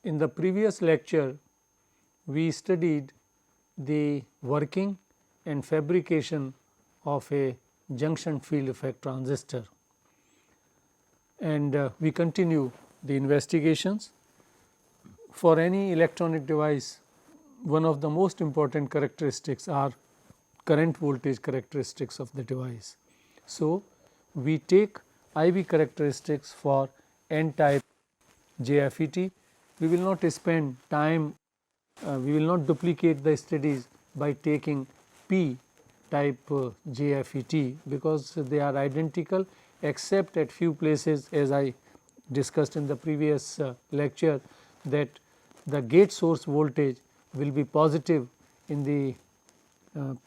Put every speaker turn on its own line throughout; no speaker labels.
In the previous lecture, we studied the working and fabrication of a junction field effect transistor, and we continue the investigations. For any electronic device, one of the most important characteristics are current voltage characteristics of the device. So, we take IV characteristics for N type JFET. We will not spend time, we will not duplicate the studies by taking P type JFET, because they are identical except at few places, as I discussed in the previous lecture, that the gate source voltage will be positive in the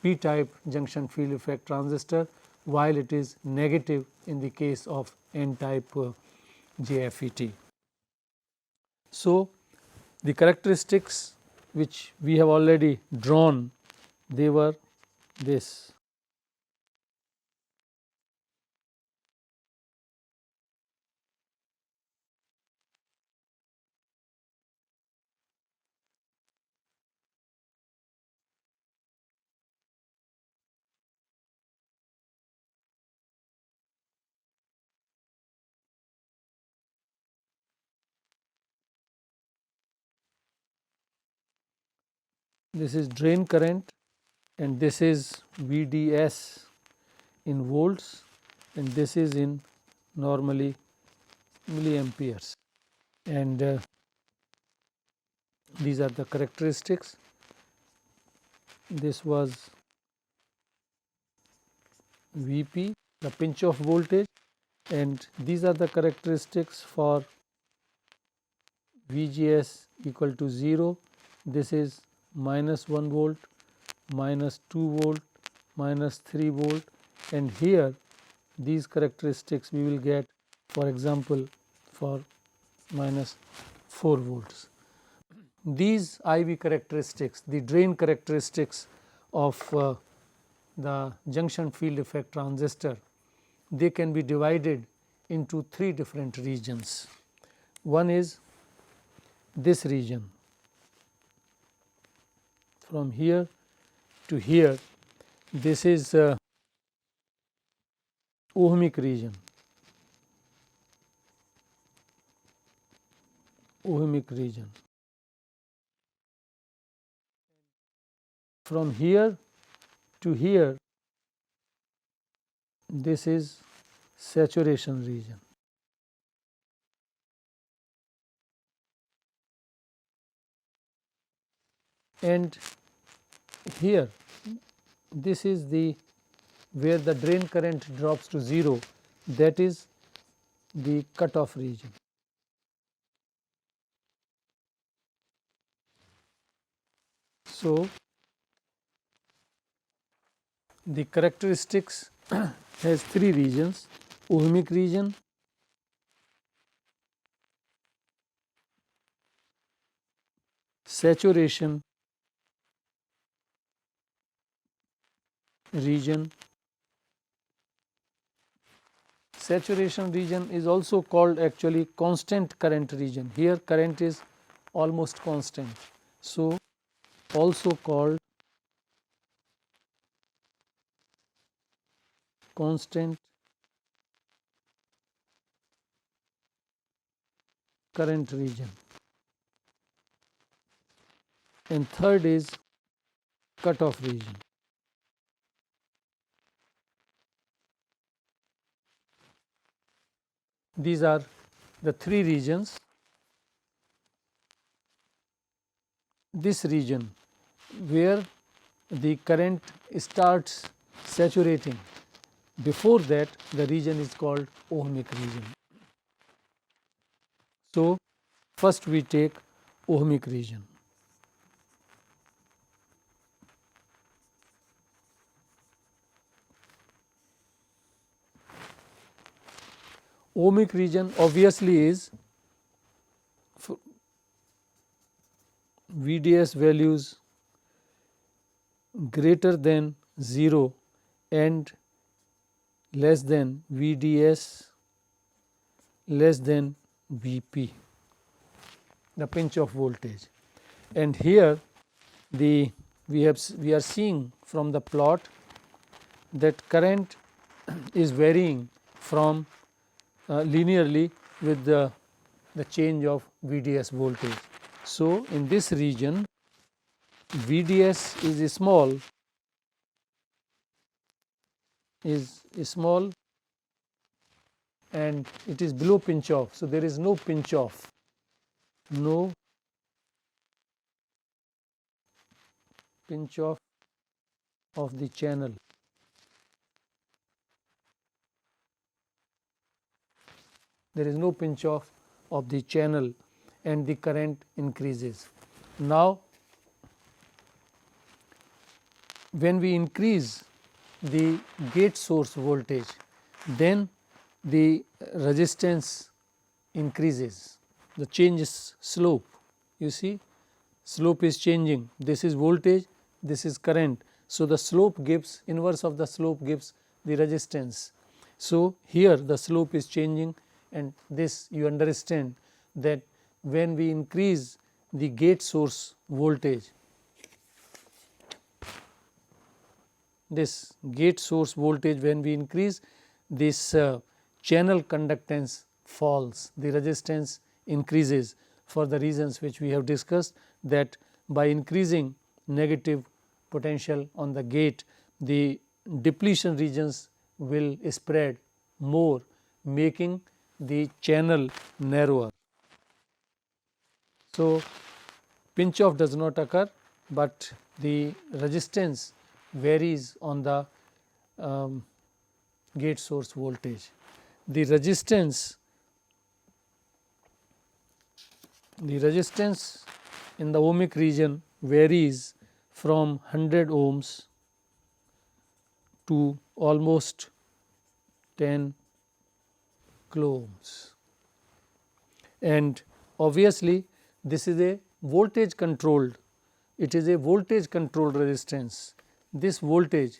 P type junction field effect transistor, while it is negative in the case of N type JFET. So, the characteristics which we have already drawn, they were this. This is drain current and this is VDS in volts, and this is in normally milliamperes, and these are the characteristics. This was Vp, the pinch off voltage, and these are the characteristics for VGS equal to 0. This is minus 1 volt, minus 2 volt, minus 3 volt, and here these characteristics we will get, for example, for minus 4 volts. These IV characteristics, the drain characteristics of the junction field effect transistor, they can be divided into 3 different regions. One is this region, from here to here, this is ohmic region, From here to here, this is saturation region. And here, this is the where the drain current drops to 0, that is the cutoff region. So, the characteristics has 3 regions: ohmic region, saturation region. Saturation region is also called actually constant current region. Here current is almost constant. So, also called constant current region. And third is cutoff region. These are the 3 regions. This region where the current starts saturating, before that the region is called ohmic region. So, first we take ohmic region. Ohmic region obviously is VDS values greater than 0 and less than VDS less than Vp. the pinch off voltage. And here we are seeing from the plot that current is varying from linearly with the change of VDS voltage. So, in this region VDS is small and it is below pinch off. So, there is no pinch off, no pinch off of the channel. There is no pinch off of the channel and the current increases. Now, when we increase the gate source voltage, then the resistance increases, the change is slope. You see, slope is changing, this is voltage, this is current. So, the slope gives, inverse of the slope gives the resistance. So, here the slope is changing, and this you understand that when we increase the gate source voltage, this gate source voltage, when we increase, this channel conductance falls, the resistance increases for the reasons which we have discussed, that by increasing negative potential on the gate, the depletion regions will spread more, making the channel narrower. So, pinch off does not occur, but the resistance varies on the gate source voltage. The resistance in the ohmic region varies from 100 ohms to almost 10 kilo ohms, and obviously this is a voltage controlled, it is a voltage controlled resistance. This voltage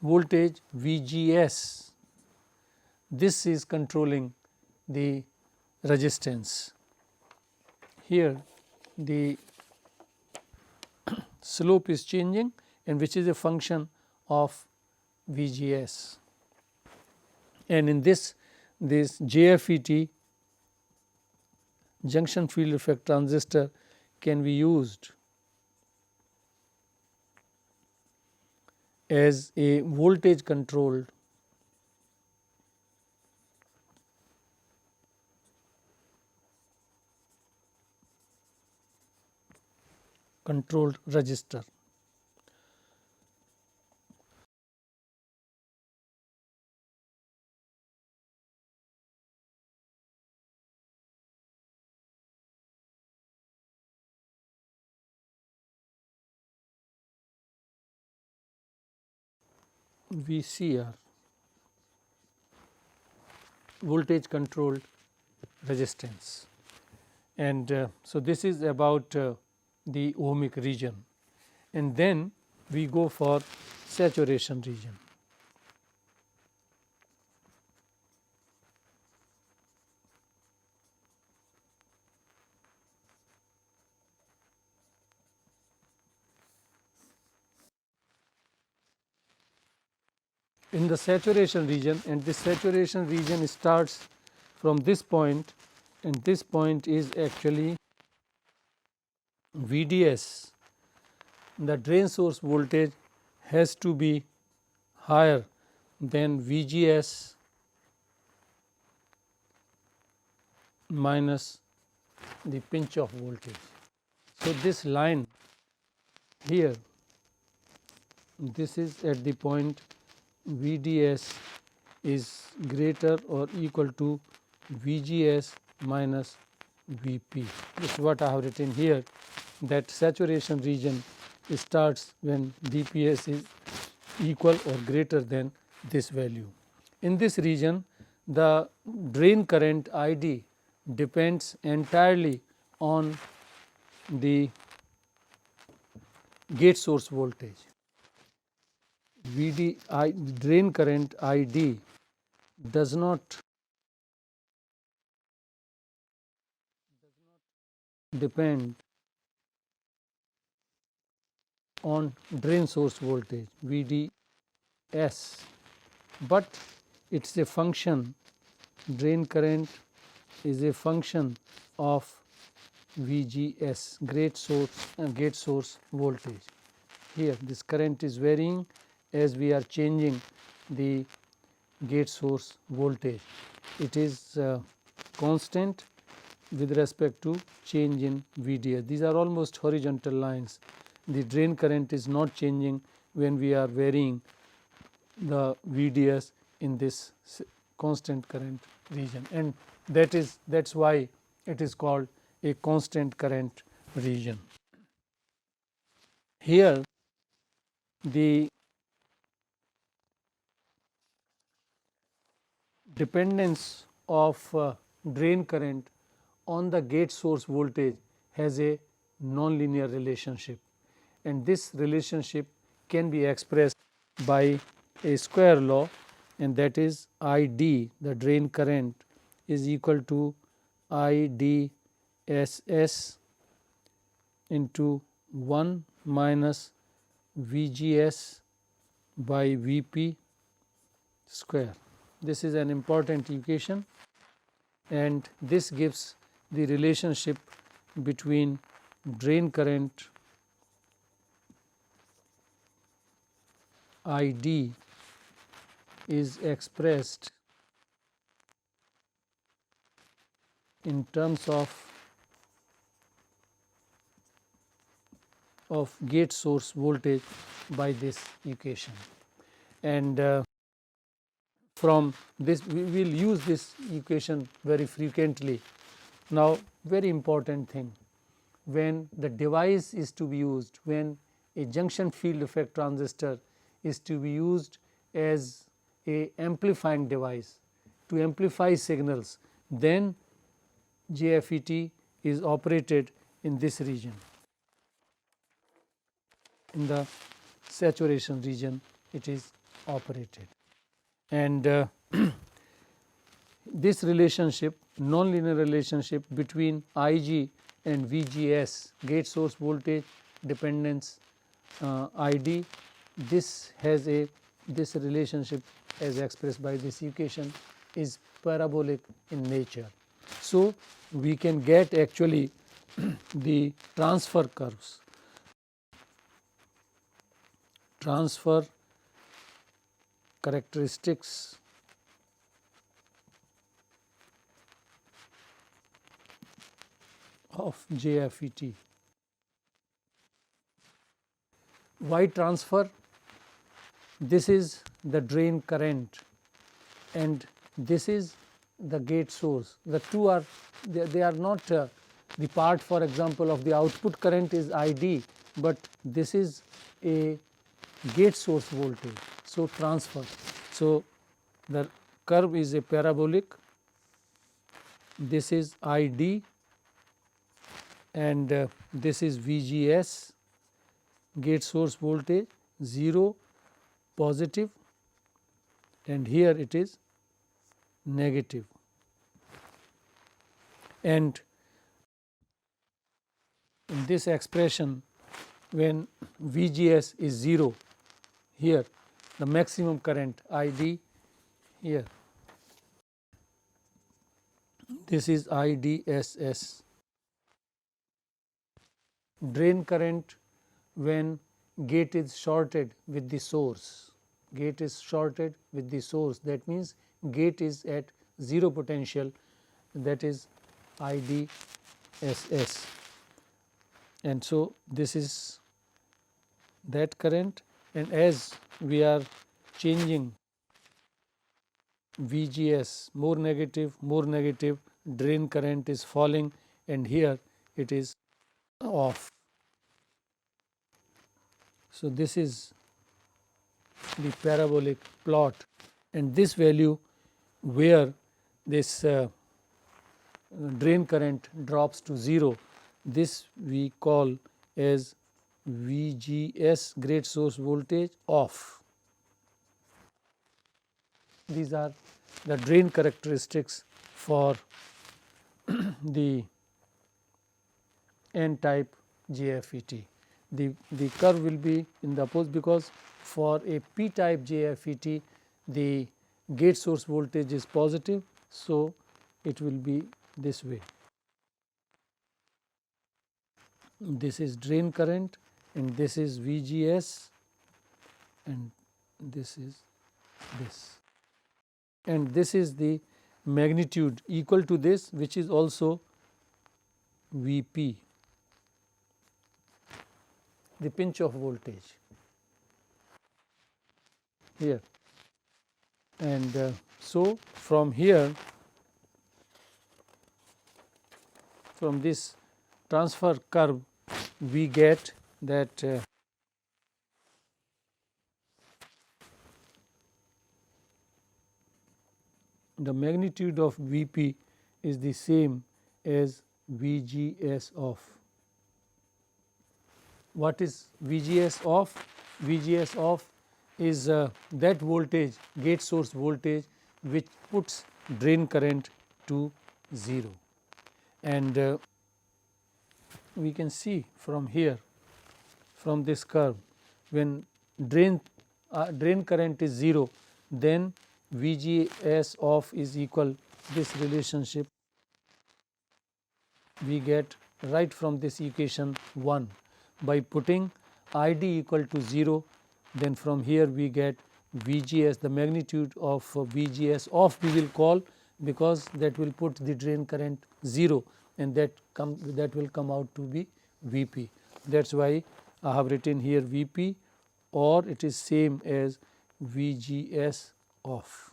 VGS, this is controlling the resistance. Here the slope is changing, and which is a function of VGS, and in this JFET, junction field effect transistor, can be used as a voltage controlled resistor. VCR, voltage controlled resistance, and so this is about the ohmic region, and then we go for saturation region. In the saturation region, and this saturation region starts from this point, and this point is actually VDS, the drain source voltage has to be higher than VGS minus the pinch off voltage. So, this line here, this is at the point VDS is greater or equal to VGS minus VP. This is what I have written here, that saturation region starts when DPS is equal or greater than this value. In this region, the drain current ID depends entirely on the gate source voltage. Drain current ID does not depend on drain source voltage VDS, but it is a function, drain current is a function of VGS, gate source voltage. Here this current is varying as we are changing the gate source voltage. It is constant with respect to change in VDS. These are almost horizontal lines. The drain current is not changing when we are varying the VDS in this constant current region, and that is why it is called a constant current region. Here the dependence of drain current on the gate source voltage has a nonlinear relationship, and this relationship can be expressed by a square law, and that is I d, the drain current, is equal to I d S S into 1 minus V G S by V p square. This is an important equation, and this gives the relationship between drain current I d is expressed in terms of gate source voltage by this equation, and from this we will use this equation very frequently. Now, very important thing, when the device is to be used, when a junction field effect transistor is to be used as a amplifying device to amplify signals, then JFET is operated in this region, in the saturation region it is operated, and this relationship, nonlinear relationship between Ig and VGS, gate source voltage dependence ID, this has this relationship as expressed by this equation is parabolic in nature. So, we can get actually the transfer curves, transfer characteristics of JFET. Why transfer? This is the drain current and this is the gate source. The two are they are not the part, for example, of the output current is ID, but this is a gate source voltage. So, transfer. So, the curve is a parabolic, this is ID and this is VGS, gate source voltage 0 positive, and here it is negative, and in this expression when VGS is 0, here the maximum current ID, here this is IDSS. Drain current when gate is shorted with the source, gate is shorted with the source, that means gate is at 0 potential, that is IDSS, and so this is that current, and as we are changing VGS more negative, drain current is falling and here it is off. So, this is the parabolic plot, and this value where this drain current drops to 0, this we call as VGS, gate source voltage off. These are the drain characteristics for the n type JFET. The curve will be in the opposite, because for a p type JFET the gate source voltage is positive. So, it will be this way. This is drain current and this is VGS and this is this, and this is the magnitude equal to this, which is also Vp, the pinch off voltage here. And so, from here, from this transfer curve, we get that the magnitude of Vp is the same as VGS off. What is VGS off? VGS off is that voltage, gate source voltage, which puts drain current to 0. And we can see from here, from this curve, when drain current is 0, then VGS off is equal this relationship we get right from this equation 1. By putting ID equal to 0, then from here we get VGS, the magnitude of VGS off we will call, because that will put the drain current 0, and that will come out to be Vp. That is why I have written here Vp, or it is same as VGS off.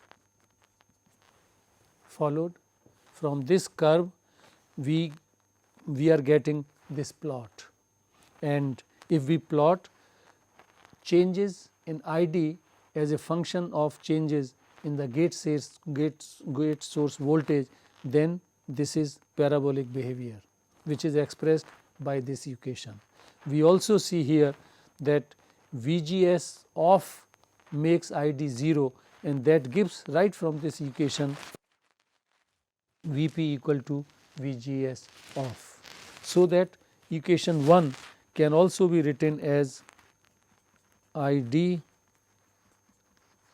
Followed from this curve, we are getting this plot, and if we plot changes in ID as a function of changes in the gate source voltage, then this is parabolic behavior, which is expressed by this equation. We also see here that VGS off makes ID 0, and that gives right from this equation Vp equal to VGS off. So that equation 1 can also be written as ID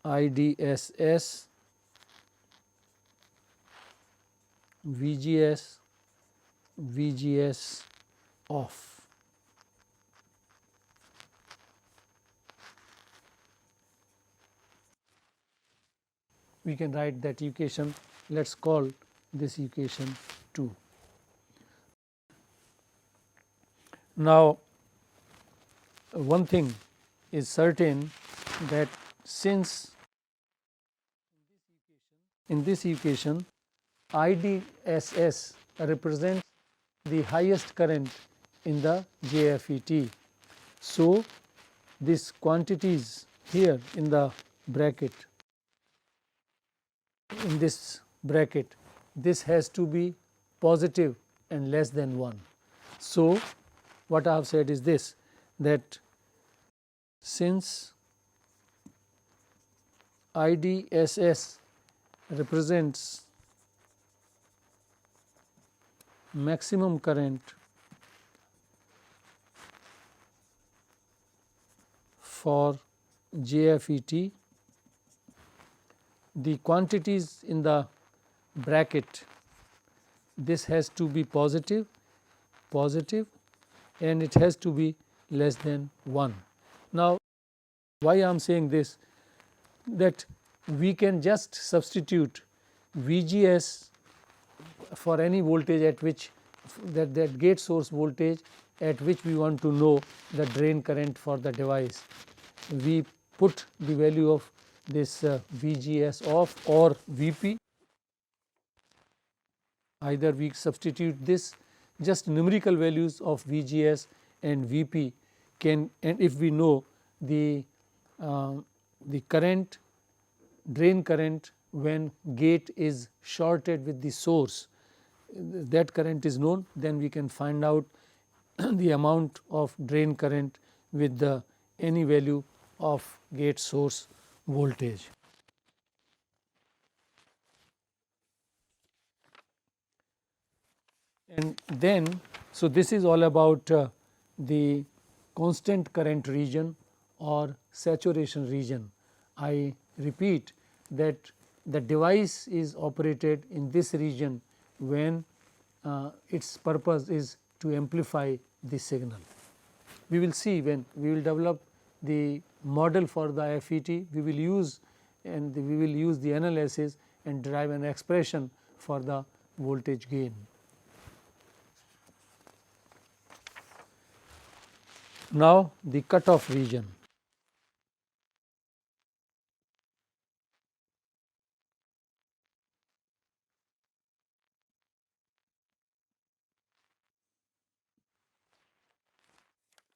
IDSS VGS off. We can write that equation, let us call this equation 2. Now, one thing is certain, that since in this equation IDSS represents the highest current in the JFET, so these quantities here in the bracket, this has to be positive and less than 1. So, what I have said is this, that since IDSS represents maximum current for JFET, the quantities in the bracket, this has to be positive, and it has to be less than 1. Now, why I am saying this, that we can just substitute VGS for any voltage at which that gate source voltage at which we want to know the drain current for the device. We put the value of this VGS off or Vp, either we substitute this just numerical values of VGS and Vp can, and if we know the current, drain current when gate is shorted with the source, that current is known, then we can find out the amount of drain current with the any value of gate source voltage. And then, so this is all about the constant current region or saturation region. I repeat that the device is operated in this region when its purpose is to amplify the signal. We will see when we will develop the model for the FET, we will use the analysis and derive an expression for the voltage gain. Now, the cutoff region.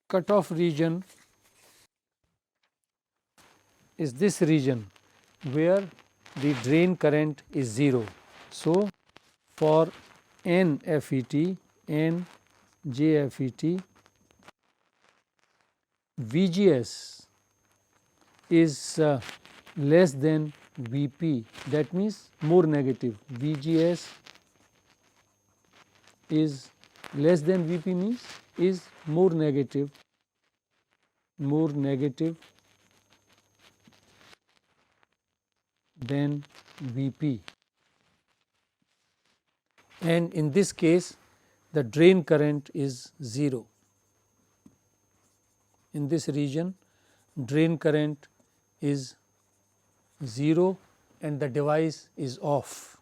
Cutoff region is this region where the drain current is 0. So, for n FET, n JFET, VGS is less than Vp, that means more negative. VGS is less than Vp means is more negative than Vp, and in this case the drain current is 0. In this region drain current is 0 and the device is off.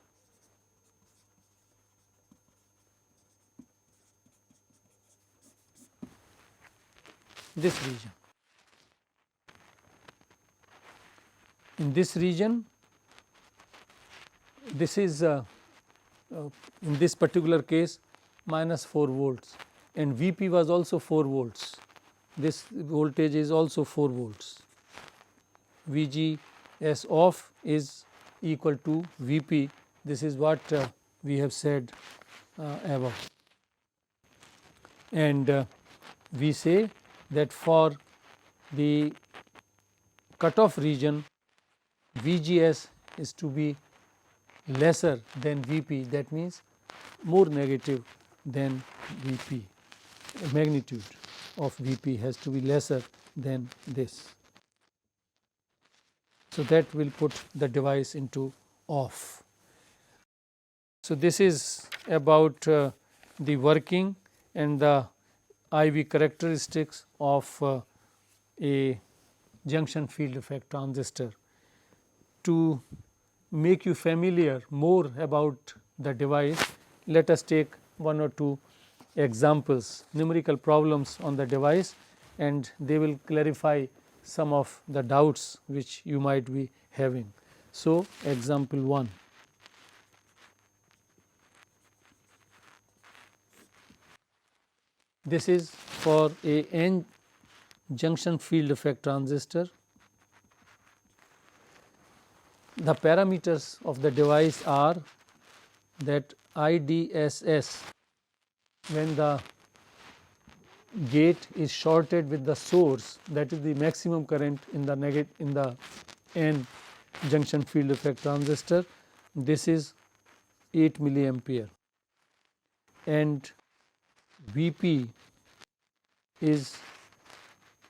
This region. In this region, this is in this particular case minus 4 volts and Vp was also 4 volts. This voltage is also 4 volts. VGS off is equal to Vp. This is what we have said above. And we say that for the cutoff region, VGS is to be lesser than Vp, that means more negative than Vp, magnitude of Vp has to be lesser than this. So, that will put the device into off. So, this is about the working and the IV characteristics of a junction field effect transistor. To make you familiar more about the device, let us take one or two examples, numerical problems on the device, and they will clarify some of the doubts which you might be having. So, example 1. This is for a N junction field effect transistor. The parameters of the device are that IDSS, when the gate is shorted with the source, that is the maximum current in the N junction field effect transistor, this is 8 milliampere, and Vp is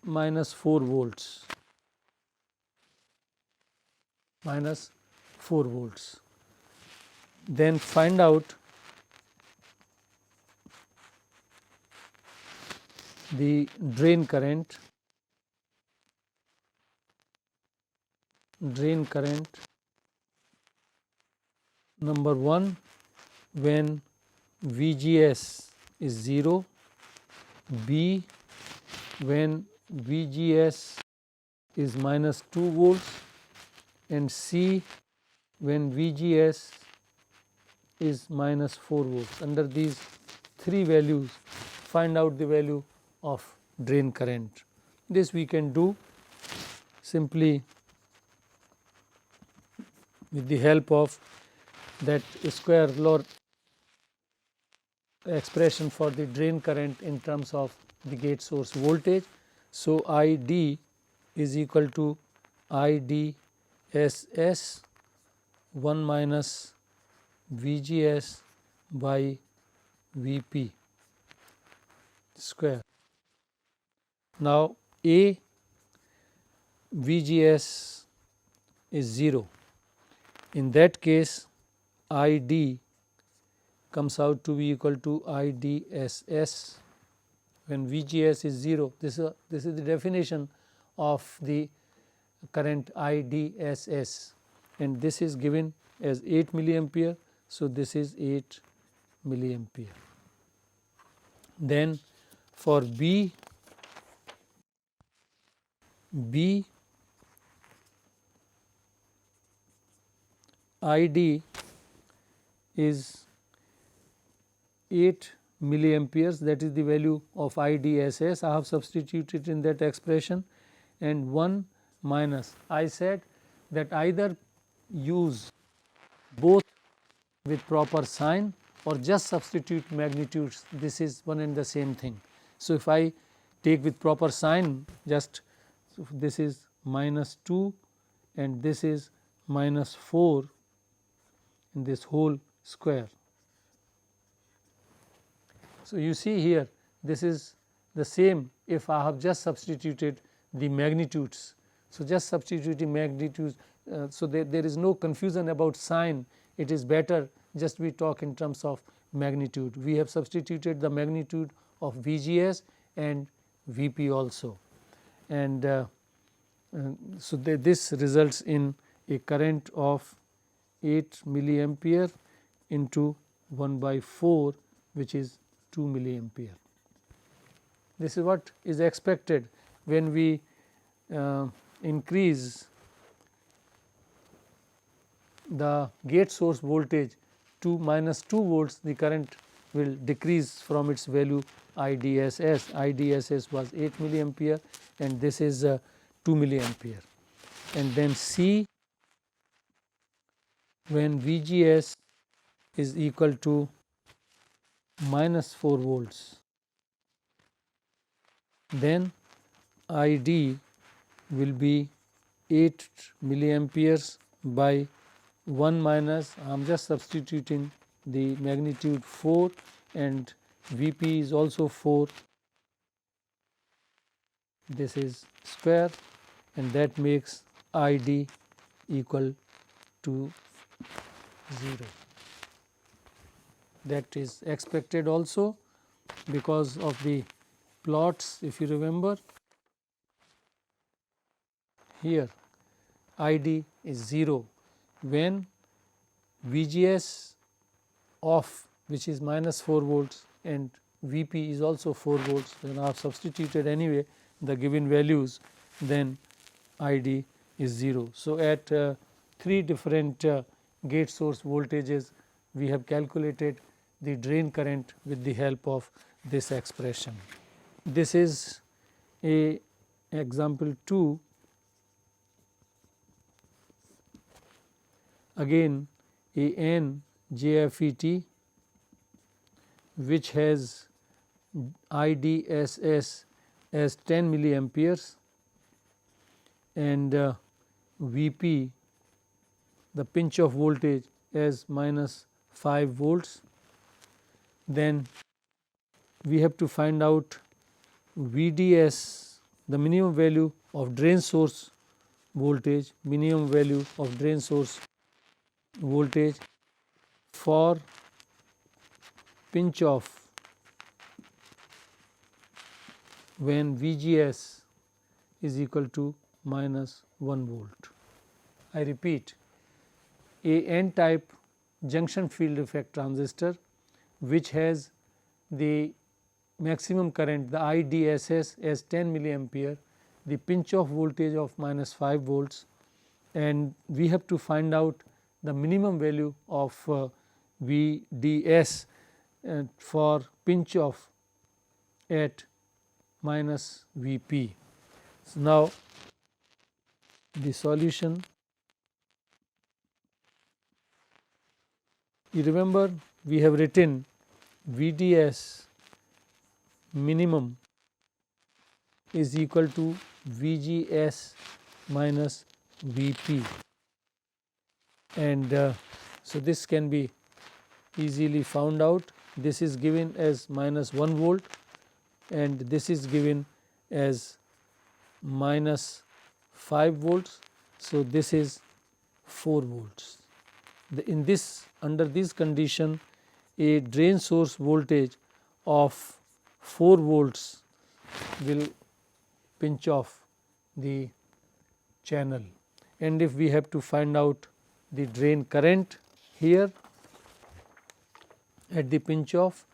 minus 4 volts, minus 4 volts. Then find out the drain current number 1 when VGS is 0, B when VGS is minus 2 volts, and C when VGS is minus 4 volts. Under these 3 values, find out the value of drain current. This we can do simply with the help of that square law expression for the drain current in terms of the gate source voltage. So, ID is equal to IDSS 1 minus VGS by Vp square. Now A VGS is 0. In that case, ID comes out to be equal to IDSS when VGS is 0. This is the definition of the current IDSS, and this is given as 8 milliampere. So, this is 8 milliampere. Then for B ID is 8 milliamperes, that is the value of IDSS. I have substituted in that expression, and 1 minus, I said that either use both with proper sign or just substitute magnitudes, this is one and the same thing. So, if I take with proper sign, just this is minus 2 and this is minus 4 in this whole square. So, you see here this is the same if I have just substituted the magnitudes. So, just substituting magnitudes, so there is no confusion about sign. It is better just we talk in terms of magnitude. We have substituted the magnitude of VGS and Vp also, and so this results in a current of 8 milliampere into 1 by 4, which is 2 milliampere. This is what is expected when we increase the gate source voltage to minus 2 volts, the current will decrease from its value IDSS. IDSS was 8 milliampere and this is 2 milliampere. And then C, when VGS is equal to minus 4 volts, then ID will be 8 milliamperes by 1 minus, I am just substituting the magnitude 4 and Vp is also 4, this is square, and that makes ID equal to 0. That is expected also because of the plots. If you remember, here ID is 0 when VGS off, which is minus 4 volts, and Vp is also 4 volts. When I have substituted anyway the given values, then ID is 0. So, at 3 different gate source voltages, we have calculated the drain current with the help of this expression. This is a example 2. Again a n JFET which has IDSS as 10 milliamperes and Vp, the pinch off voltage, as minus 5 volts. Then we have to find out VDS, the minimum value of drain source voltage, minimum value of drain source voltage for pinch off when VGS is equal to minus 1 volt. I repeat, a n type junction field effect transistor which has the maximum current, the IDSS, as 10 milliampere, the pinch off voltage of minus 5 volts, and we have to find out the minimum value of VDS for pinch off at minus Vp. So, now the solution, you remember we have written VDS minimum is equal to VGS minus Vp, and so this can be easily found out this is given as minus 1 volt and this is given as minus 5 volts. So, this is 4 volts. In this, under this condition, a drain source voltage of 4 volts will pinch off the channel, and if we have to find out the drain current here at the pinch off,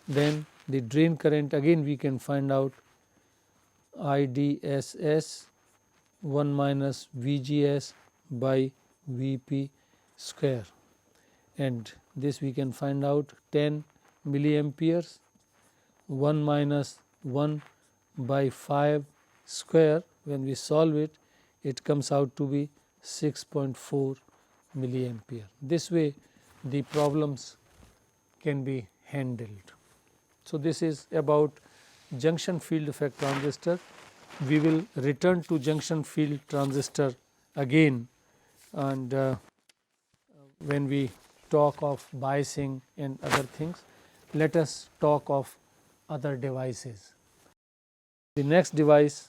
then the drain current again we can find out IDSS 1 minus VGS by Vp square, and this we can find out 10 milliamperes 1 minus 1 by 5 square. When we solve it, it comes out to be 6.4 milliampere. This way the problems can be handled. So, this is about junction field effect transistor. We will return to junction field transistor again, and when we talk of biasing and other things. Let us talk of other devices. The next device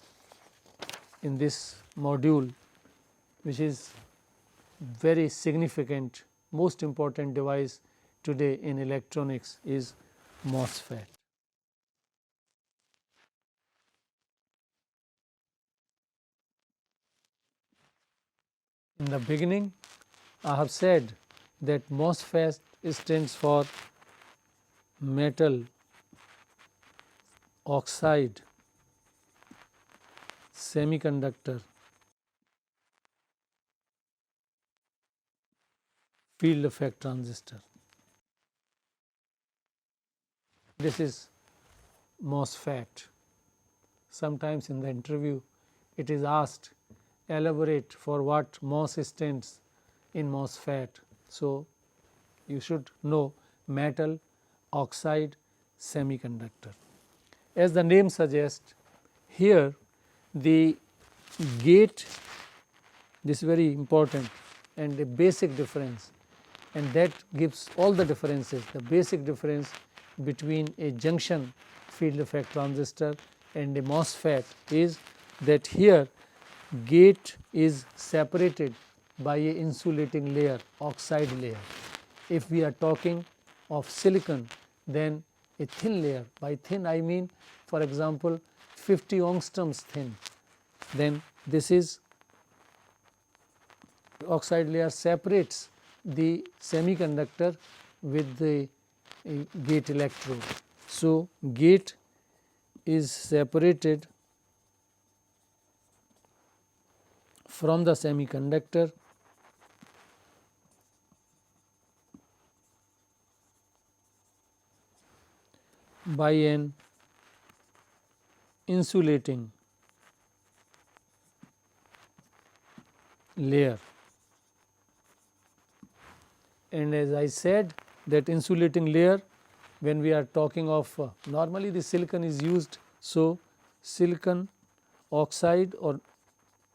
in this module, which is very significant, most important device today in electronics, is MOSFET. In the beginning, I have said that MOSFET stands for metal oxide semiconductor field effect transistor. This is MOSFET. Sometimes in the interview it is asked, elaborate for what MOS stands in MOSFET. So, you should know metal oxide semiconductor. As the name suggests, here the gate, this is very important and a basic difference, and that gives all the differences. The basic difference between a junction field effect transistor and a MOSFET is that here gate is separated by a insulating layer, oxide layer. If we are talking of silicon, then a thin layer, by thin I mean for example 50 angstroms thin, then this is oxide layer separates the semiconductor with the gate electrode. So, gate is separated from the semiconductor by an insulating layer, and as I said that insulating layer, when we are talking of normally the silicon is used. So, silicon oxide or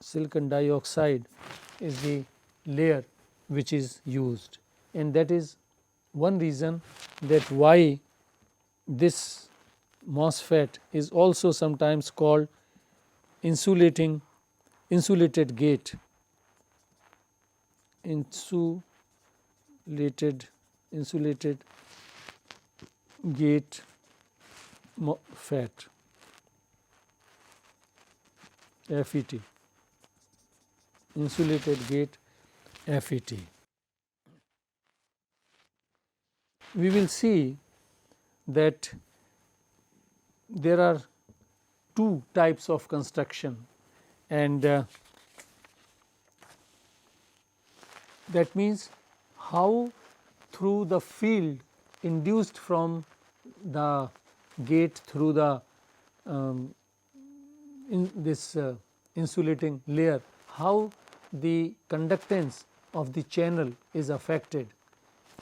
silicon dioxide is the layer which is used, and that is one reason that why this MOSFET is also sometimes called insulated gate, insulated gate MOSFET, FET, insulated gate FET. We will see that there are two types of construction, and that means how through the field induced from the gate through the in this insulating layer, how the conductance of the channel is affected.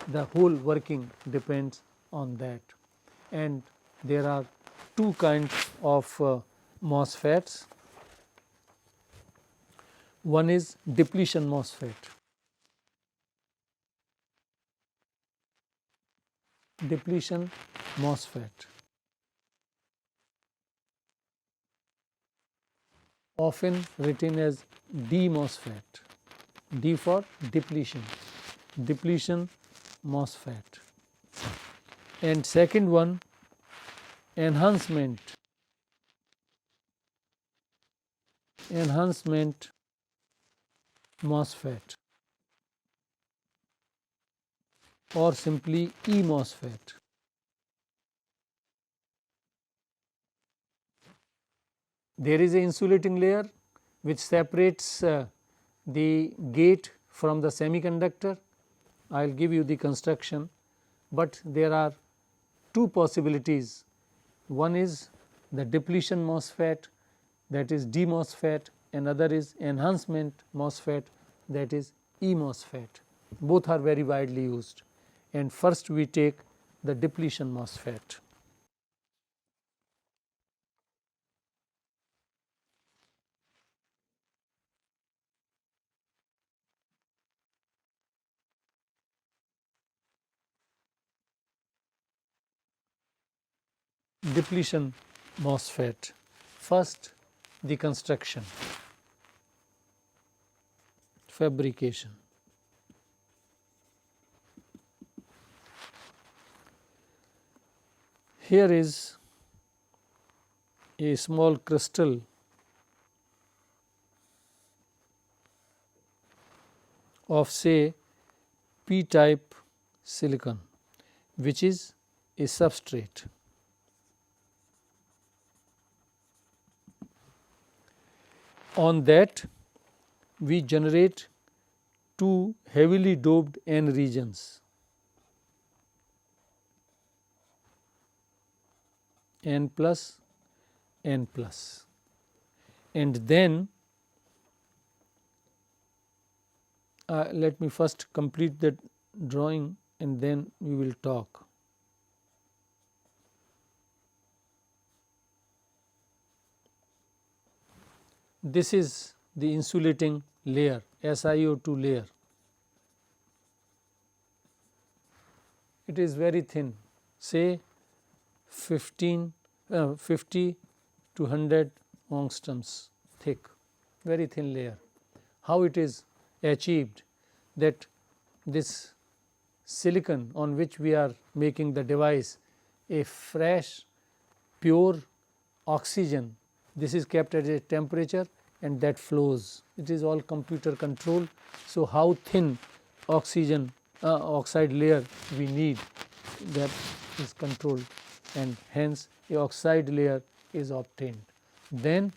The whole working depends on that, and there are two kinds of MOSFETs. One is depletion MOSFET. depletion MOSFET, often written as D MOSFET, D for depletion, depletion MOSFET. And second one, enhancement MOSFET or simply E MOSFET. There is an insulating layer which separates the gate from the semiconductor. I will give you the construction, but there are two possibilities. One is the depletion MOSFET, that is D MOSFET, and other is enhancement MOSFET, that is E MOSFET. Both are very widely used, and first we take the depletion MOSFET. Depletion MOSFET. First, the construction, fabrication. Here is a small crystal of say p type silicon, which is a substrate. On that we generate two heavily doped N regions, N plus, N plus, and then let me first complete the drawing and then we will talk. This is the insulating layer, SiO2 layer. It is very thin, say 50 to 100 angstroms thick, very thin layer. How it is achieved? That this silicon on which we are making the device, a fresh pure oxygen, this is kept at a temperature and that flows. It is all computer controlled. So, how thin oxygen oxide layer we need, that is controlled, and hence a oxide layer is obtained. Then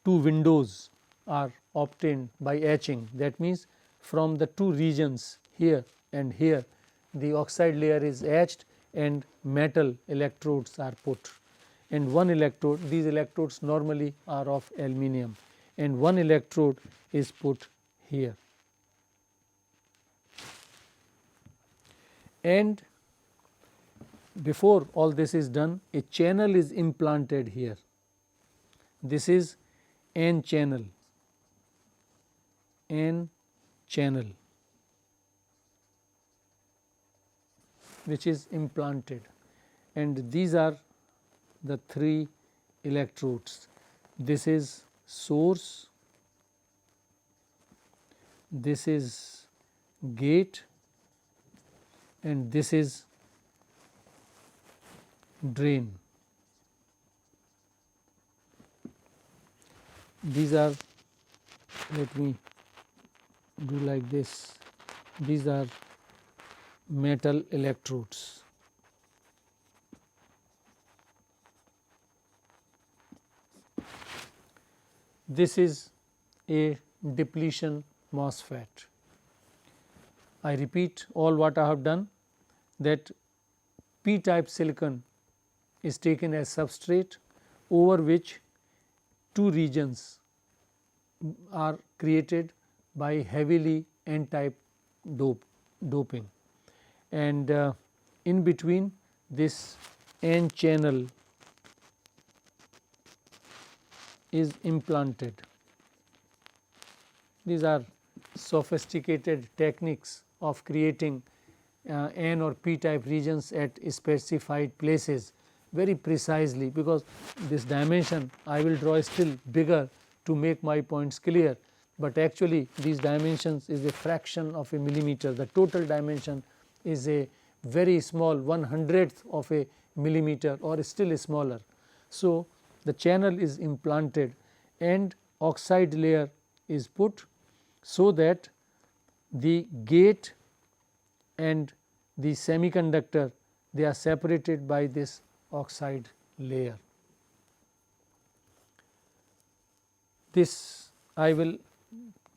two windows are obtained by etching, that means from the two regions here and here the oxide layer is etched and metal electrodes are put, and one electrode, these electrodes normally are of aluminum, and one electrode is put here. And before all this is done, a channel is implanted here. This is N channel, which is implanted, and these are the three electrodes. This is source, this is gate, and this is drain. These are, let me do like this, these are metal electrodes. This is a depletion MOSFET. I repeat all what I have done, that p type silicon is taken as substrate over which two regions are created by heavily N type doping, and in between this N channel is implanted. These are sophisticated techniques of creating N or P type regions at specified places very precisely, because this dimension I will draw still bigger to make my points clear, but actually these dimensions is a fraction of a millimeter. The total dimension is a very small 1/100th of a millimeter or still smaller. So, the channel is implanted and oxide layer is put, so that the gate and the semiconductor, they are separated by this oxide layer. This I will,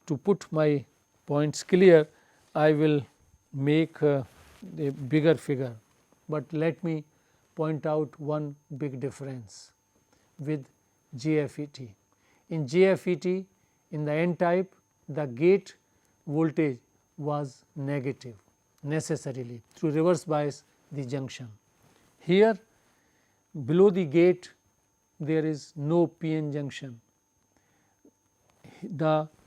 to put my points clear, I will make a bigger figure, but let me point out one big difference with JFET. In JFET, in the N type, the gate voltage was negative necessarily through reverse bias the junction. Here below the gate there is no PN junction.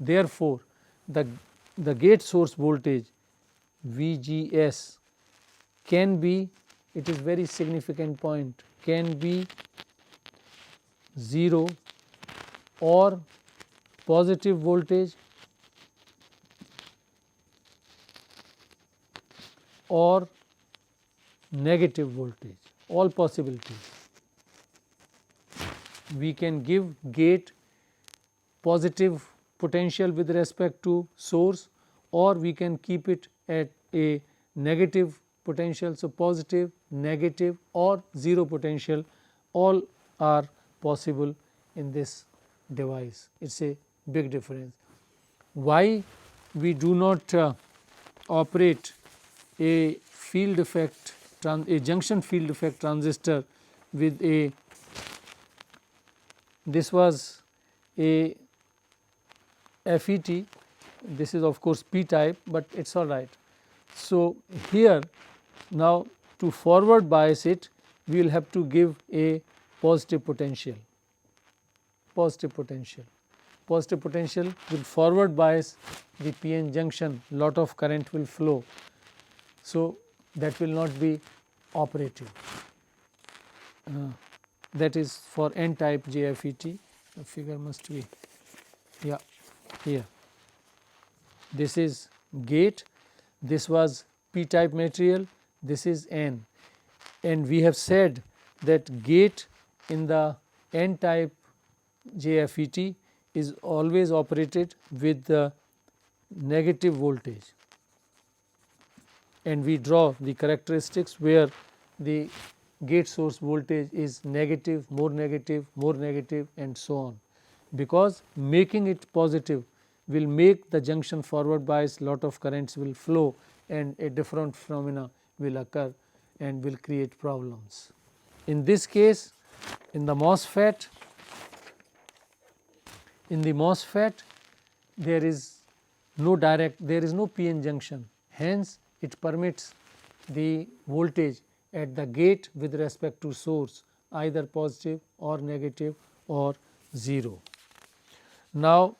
Therefore, the gate source voltage VGS can be, it is very significant point, can be 0 or positive voltage or negative voltage, all possibilities. We can give gate positive potential with respect to source, or we can keep it at a negative potential. So, positive, negative or 0 potential, all are possible in this device. It is a big difference. Why we do not operate a field effect, a junction field effect transistor with a, this was a FET, this is of course P type, but it is all right. So, here now to forward bias it, we will have to give a positive potential, positive potential. Positive potential will forward bias the PN junction, lot of current will flow. So, that will not be operative. That is for N type JFET. The figure must be, yeah, here. This is gate, this was P type material, this is N, and we have said that gate in the N type JFET is always operated with the negative voltage, and we draw the characteristics where the gate source voltage is negative, more negative, more negative, and so on, because making it positive will make the junction forward bias, lot of currents will flow and a different phenomena will occur and will create problems. In this case, in the MOSFET, there is no direct, there is no PN junction, hence it permits the voltage at the gate with respect to source either positive or negative or 0. Now,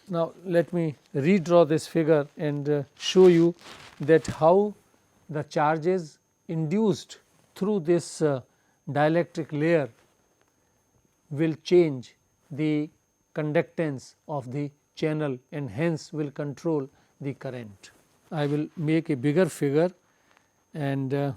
now let me redraw this figure and show you that how the charges induced through this dielectric layer will change the conductance of the channel and hence will control the current. I will make a bigger figure and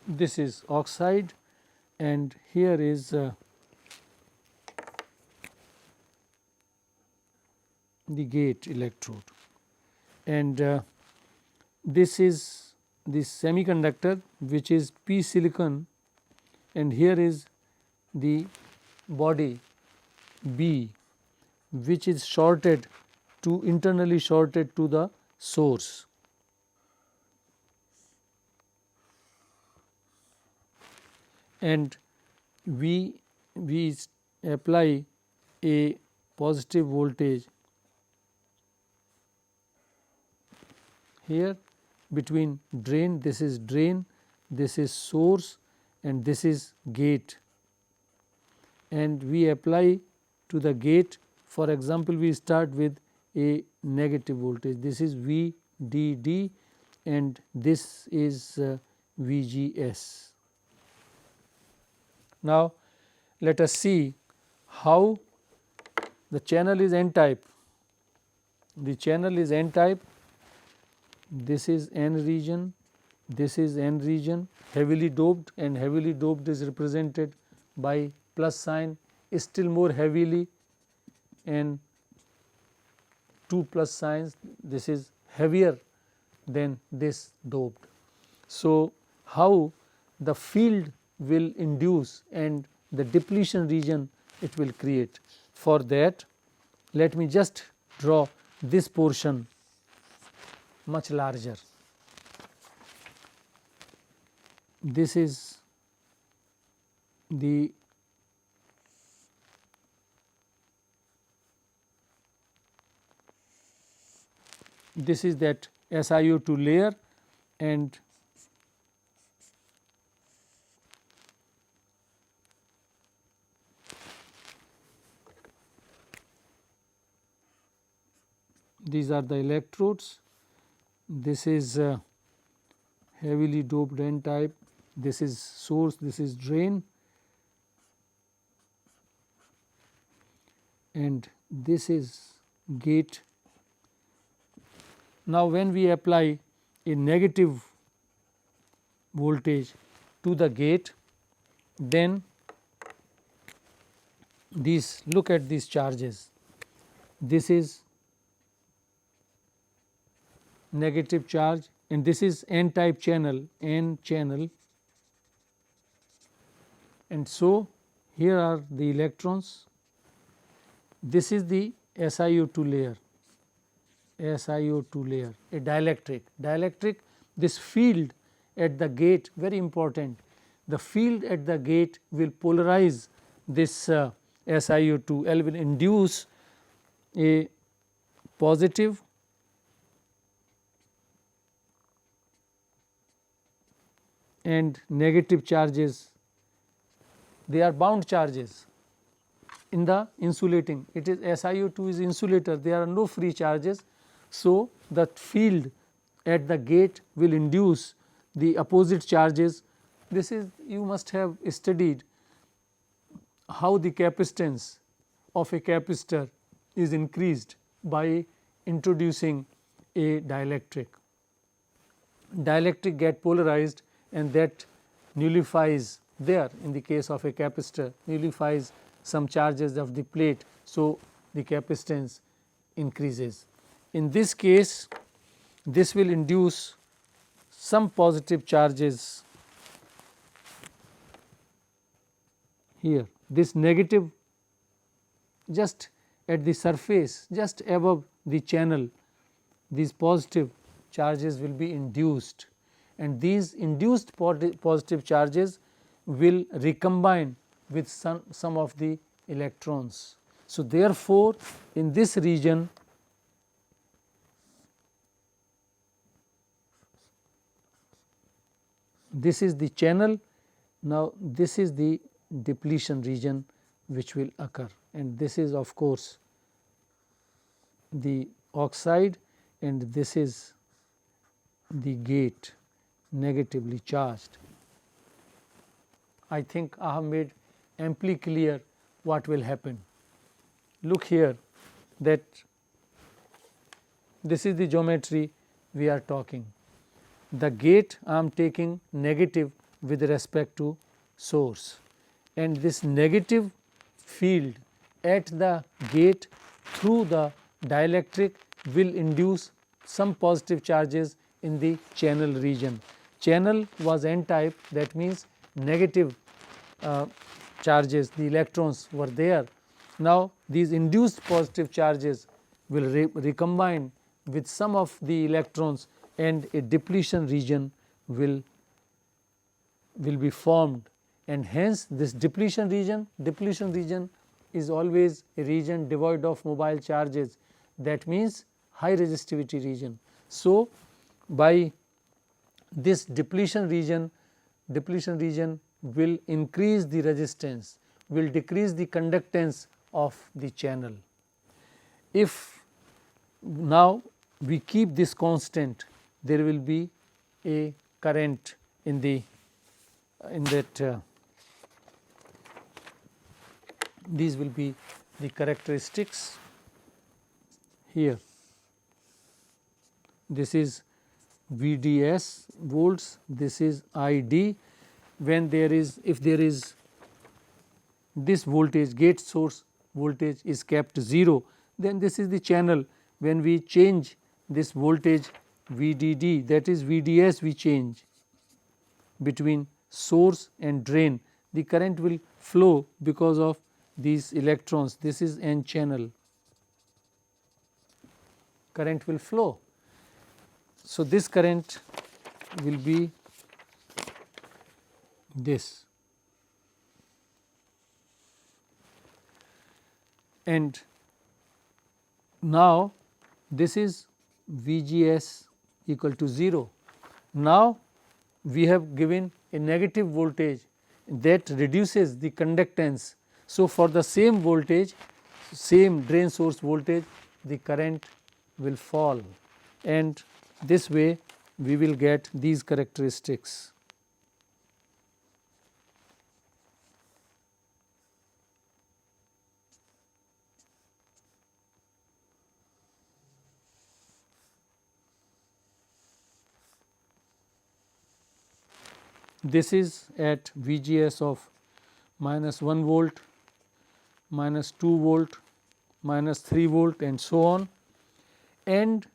this is oxide and here is the gate electrode, and this is the semiconductor which is p silicon, and here is the body B, which is shorted to internally shorted to the source. And we apply a positive voltage here between drain, this is drain, this is source, and this is gate, and we apply to the gate. For example, we start with a negative voltage, this is VDD and this is VGS. Now, let us see how the channel is N type. The channel is N type, this is N region, this is N region, heavily doped, and heavily doped is represented by plus sign, still more heavily, and 2 plus signs, this is heavier than this doped. So, how the field will induce and the depletion region it will create. For that, let me just draw this portion much larger. This is the that SiO2 layer, and these are the electrodes. This is heavily doped N type, this is source, this is drain, and this is gate. Now, when we apply a negative voltage to the gate, then these, look at these charges, this is negative charge and this is N type channel, N channel, and so here are the electrons, this is the SiO2 layer, SiO2 layer, a dielectric. Dielectric, this field at the gate, very important, the field at the gate will polarize this SiO2, L will induce a positive and negative charges, they are bound charges in the insulating, it is SiO2 is insulator, there are no free charges. So, the field at the gate will induce the opposite charges. This is, you must have studied how the capacitance of a capacitor is increased by introducing a dielectric. Dielectric get polarized and that nullifies there, in the case of a capacitor, nullifies some charges of the plate. So, the capacitance increases. In this case, this will induce some positive charges here, this negative just at the surface, just above the channel, these positive charges will be induced, and these induced positive charges will recombine with some of the electrons. So, therefore, in this region this is the channel. Now, this is the depletion region which will occur, and this is of course the oxide, and this is the gate negatively charged. I think I have made amply clear what will happen. Look here, that this is the geometry we are talking. The gate I am taking negative with respect to source, and this negative field at the gate through the dielectric will induce some positive charges in the channel region. Channel was n type, that means negative charges, the electrons were there. Now, these induced positive charges will recombine with some of the electrons and a depletion region will be formed, and hence this depletion region is always a region devoid of mobile charges, that means high resistivity region. So, by this depletion region will increase the resistance, will decrease the conductance of the channel. If now we keep this constant, there will be a current in that these will be the characteristics here. This is VDS volts, this is ID. When there is, if there is this voltage, gate source voltage is kept 0, then this is the channel. When we change this voltage VDD, that is VDS, we change between source and drain, the current will flow because of these electrons. This is N channel, current will flow. So, this current will be this, and now this is VGS equal to 0. Now, we have given a negative voltage that reduces the conductance. So, for the same voltage, same drain source voltage, the current will fall, and this way we will get these characteristics. This is at VGS of minus 1 volt, minus 2 volt, minus 3 volt, and so on, and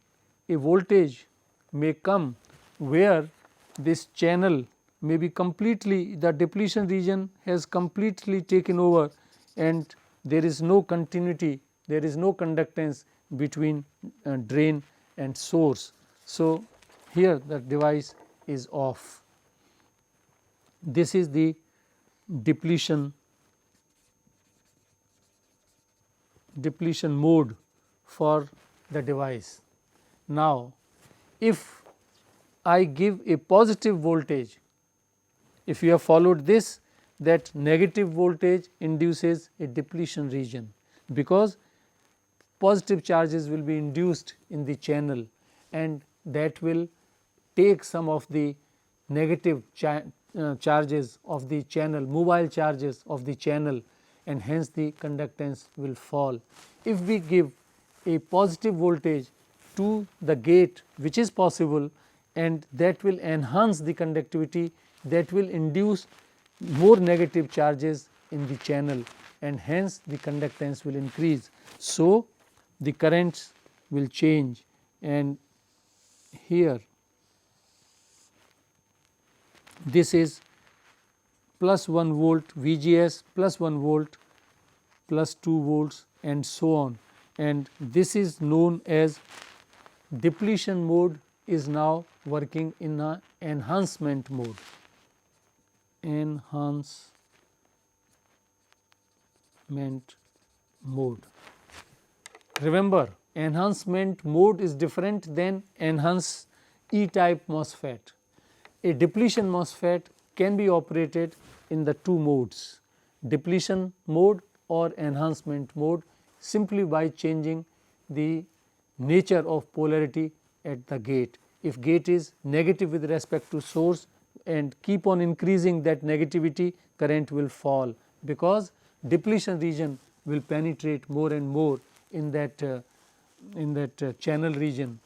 a voltage may come where this channel may be completely, the depletion region has completely taken over, and there is no continuity, there is no conductance between drain and source. So, here the device is off. This is the depletion mode for the device. Now, if I give a positive voltage, if you have followed this, that negative voltage induces a depletion region, because positive charges will be induced in the channel, and that will take some of the negative charges of the channel, mobile charges of the channel, and hence the conductance will fall. If we give a positive voltage to the gate, which is possible, and that will enhance the conductivity, that will induce more negative charges in the channel, and hence the conductance will increase. So, the currents will change, and here this is plus 1 volt VGS, plus 1 volt, plus 2 volts, and so on, and this is known as depletion mode is now working in a enhancement mode. Enhancement mode. Remember, enhancement mode is different than enhanced E type MOSFET. A depletion MOSFET can be operated in the two modes, depletion mode or enhancement mode, simply by changing the nature of polarity at the gate. If gate is negative with respect to source and keep on increasing that negativity, current will fall, because depletion region will penetrate more and more in that channel region,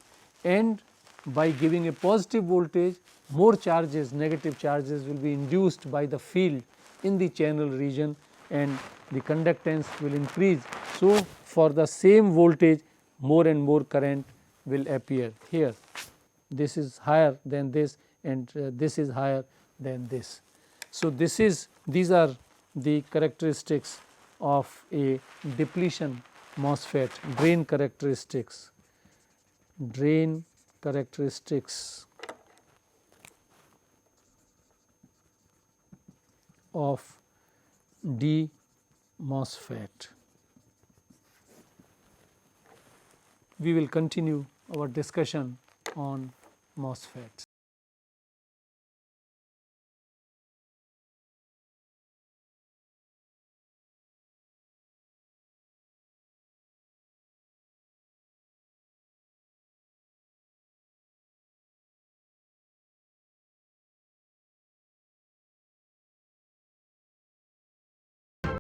and by giving a positive voltage, more charges, negative charges will be induced by the field in the channel region, and the conductance will increase. So, for the same voltage, more and more current will appear here. this is higher than this, and this is higher than this. So, these are the characteristics of a depletion MOSFET, drain characteristics of D MOSFET. We will continue our discussion on MOSFETs.